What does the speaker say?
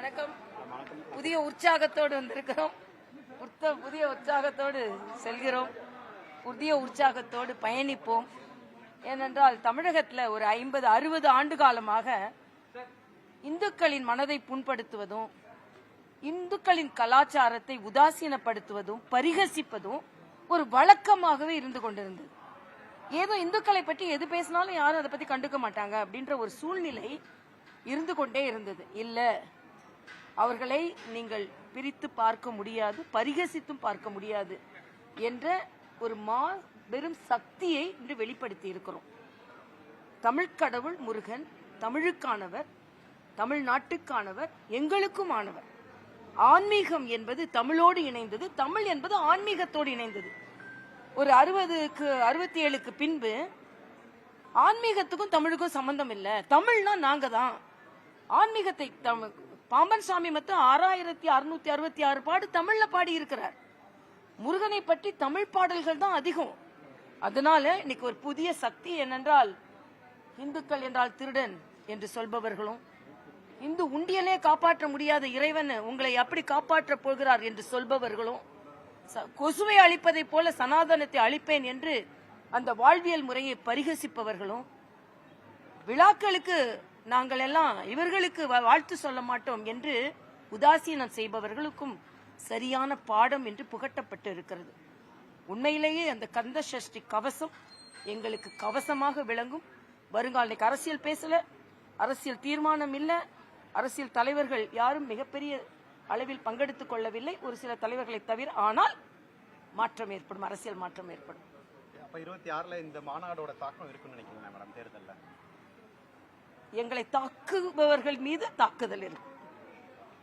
வணக்கம். புதிய உற்சாகத்தோடு வந்திருக்கிறோம். புதிய உற்சாகத்தோடு செல்கிறோம். புதிய உற்சாகத்தோடு பயணிப்போம். ஏனென்றால் தமிழகத்தில் ஒரு 50-60 ஆண்டு காலமாக இந்துக்களின் மனதை புண்படுத்துவதும், இந்துக்களின் கலாச்சாரத்தை உதாசீனப்படுத்துவதும், பரிகசிப்பதும் ஒரு வழக்கமாகவே இருந்து கொண்டிருந்தது. ஏதோ இந்துக்களை பற்றி எது பேசினாலும் யாரும் அதை பத்தி கண்டுக்க மாட்டாங்க அப்படின்ற ஒரு சூழ்நிலை இருந்து கொண்டே இருந்தது. இல்ல, அவர்களை நீங்கள் பிரித்து பார்க்க முடியாது, பரிகசித்தும் பார்க்க முடியாது என்ற ஒரு பெரும் சக்தியை இன்று வெளிப்படுத்தி இருக்கிறோம். தமிழ் கடவுள் முருகன் தமிழுக்கானவர், தமிழ்நாட்டுக்கானவர், எங்களுக்கும் ஆனவர். ஆன்மீகம் என்பது தமிழோடு இணைந்தது, தமிழ் என்பது ஆன்மீகத்தோடு இணைந்தது. ஒரு 67க்கு பின்பு ஆன்மீகத்துக்கும் தமிழுக்கும் சம்பந்தம் இல்லை. தமிழ்னா நாங்க தான். ஆன்மீகத்தை பாம்பன் சாமி மொத்தம் 6666 பாடு தமிழ்ல பாடி இருக்கிறார். முருகனை பற்றி தமிழ் பாடல்கள் தான் அதிகம். அதனால இன்னைக்கு ஒரு புதிய சக்தி என்னென்றால், இந்துக்கள் என்றால் திருடன் என்று சொல்பவர்களும், இந்து உண்டியலே காப்பாற்ற முடியாத இறைவன் உங்களை எப்படி காப்பாற்ற போகிறார் என்று சொல்பவர்களும், கொசுவை அழிப்பதை போல சனாதனத்தை அழிப்பேன் என்று அந்த வாழ்வியல் முறையை பரிகசிப்பவர்களும், விழாக்களுக்கு நாங்கள் எல்லாம் இவர்களுக்கு வாழ்த்து சொல்ல மாட்டோம் என்று உதாசீனம் செய்பவர்களுக்கும் சரியான பாடம் என்று புகட்டப்பட்டு இருக்கிறது. உண்மையிலேயே அந்த கந்த சஷ்டி கவசம் எங்களுக்கு கவசமாக விளங்கும். வருங்கால அரசியல் பேசல, அரசியல் தீர்மானம் இல்ல, அரசியல் தலைவர்கள் யாரும் மிகப்பெரிய அளவில் பங்கெடுத்துக் கொள்ளவில்லை, ஒரு சில தலைவர்களை தவிர. ஆனால் மாற்றம் ஏற்படும், அரசியல் மாற்றம் ஏற்படும். 26ல இந்த மாநாடோட தாக்கம் இருக்குன்னு நினைக்கிறீங்களா மேடம் தேர்தல்ல? எங்களை தாக்குபவர்கள் மீது தாக்குதல் இருக்கும்.